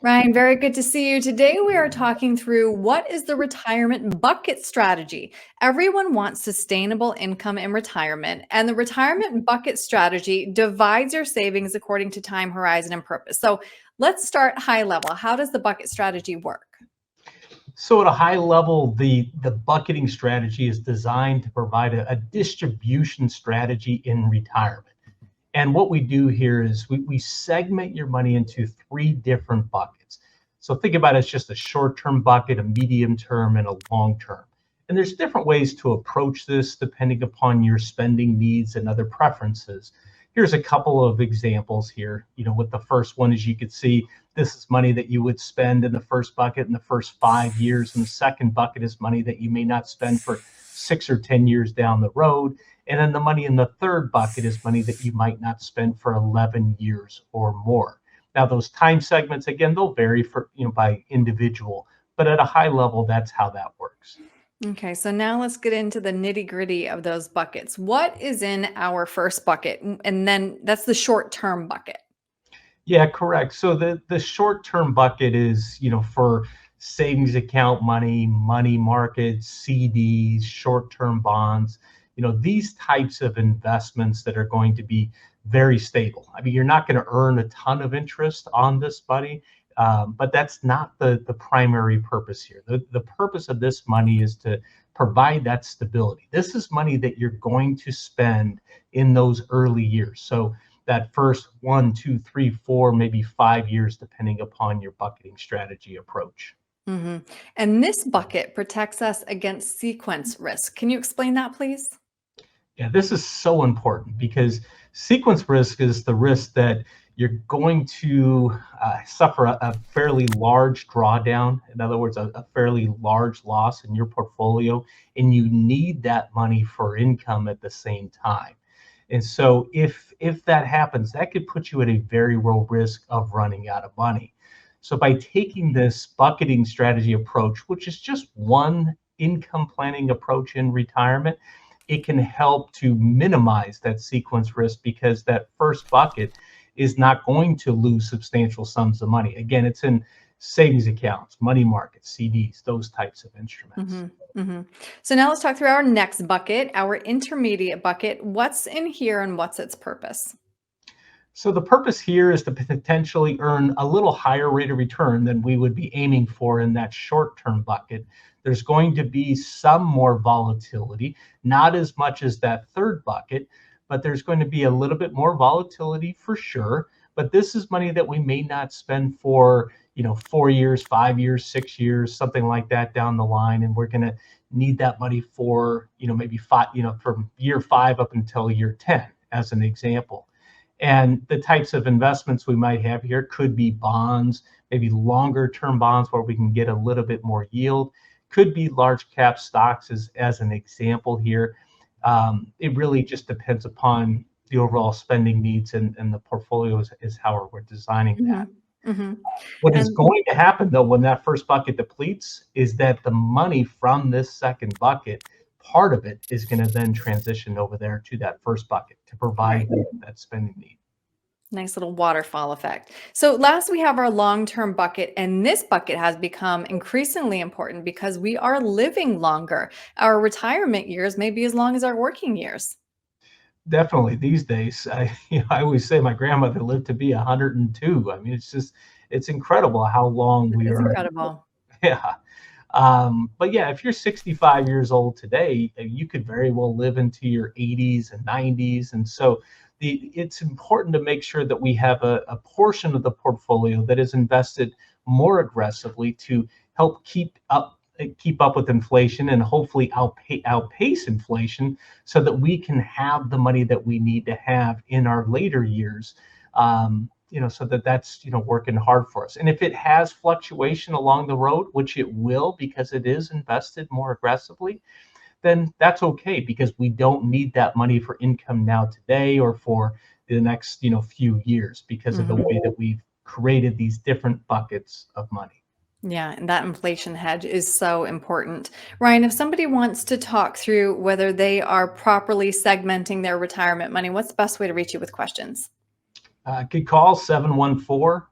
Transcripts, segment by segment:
Ryan, very good to see you. Today, we are talking through what is the retirement bucket strategy. Everyone wants sustainable income in retirement, and the retirement bucket strategy divides your savings according to time horizon and purpose. So, let's start high level. How does the bucket strategy work? So at a high level, the bucketing strategy is designed to provide a distribution strategy in retirement. And what we do here is we segment your money into three different buckets. So think about it as just a short-term bucket, a medium term, and a long term. And there's different ways to approach this depending upon your spending needs and other preferences. Here's a couple of examples here. With the first one, as you can see, this is money that you would spend in the first bucket in the first 5 years, and the second bucket is money that you may not spend for 6 or 10 years down the road. And then the money in the third bucket is money that you might not spend for 11 years or more. Now, those time segments, again, they'll vary by individual, but at a high level, that's how that works. Okay, so now let's get into the nitty gritty of those buckets. What is in our first bucket? And then that's the short term bucket. Yeah, correct. So the short-term bucket is, for savings account money, money markets, CDs, short-term bonds, these types of investments that are going to be very stable. I mean, you're not going to earn a ton of interest on this money, but that's not the primary purpose here. The purpose of this money is to provide that stability. This is money that you're going to spend in those early years. So that first 1, 2, 3, 4, maybe 5 years, depending upon your bucketing strategy approach. hmm And this bucket protects us against sequence risk. Can you explain that, please? Yeah, this is so important because sequence risk is the risk that you're going to suffer a fairly large drawdown. In other words, a fairly large loss in your portfolio, and you need that money for income at the same time. And so if that happens, that could put you at a very low risk of running out of money. So by taking this bucketing strategy approach, which is just one income planning approach in retirement, it can help to minimize that sequence risk because that first bucket is not going to lose substantial sums of money. Again, it's in savings accounts, money markets, CDs, those types of instruments. hmm hmm So now let's talk through our next bucket, our intermediate bucket. What's in here and what's its purpose? So the purpose here is to potentially earn a little higher rate of return than we would be aiming for in that short-term bucket. There's going to be some more volatility, not as much as that third bucket, but there's going to be a little bit more volatility for sure. But this is money that we may not spend for, 4 years, 5 years, 6 years, something like that down the line. And we're going to need that money for, maybe five, from year 5 up until year 10, as an example. And the types of investments we might have here could be bonds, maybe longer term bonds where we can get a little bit more yield. Could be large cap stocks as an example here. It really just depends upon the overall spending needs and the portfolio is how we're designing hmm that. hmm What is And going to happen though when that first bucket depletes is that the money from this second bucket, part of it is going to then transition over there to that first bucket to provide right. that spending need. Nice little waterfall effect. So last we have our long-term bucket, and this bucket has become increasingly important because we are living longer. Our retirement years may be as long as our working years. Definitely these days. I always say my grandmother lived to be 102. I mean, it's incredible how long It we is are. incredible. Yeah. But yeah, if you're 65 years old today, you could very well live into your 80s and 90s. And so it's important to make sure that we have a portion of the portfolio that is invested more aggressively to help keep up with inflation and hopefully outpace inflation so that we can have the money that we need to have in our later years. So that's working hard for us. And if it has fluctuation along the road, which it will because it is invested more aggressively, then that's okay because we don't need that money for income now today or for the next few years because of the Mhm. way that we've created these different buckets of money. Yeah, and that inflation hedge is so important. Ryan, if somebody wants to talk through whether they are properly segmenting their retirement money, what's the best way to reach you with questions? Good call, 714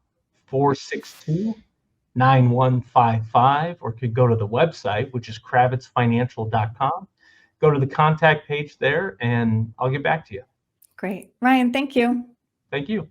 462-9155, or could go to the website, which is kravitzfinancial.com. Go to the contact page there, and I'll get back to you. Great. Ryan, thank you. Thank you.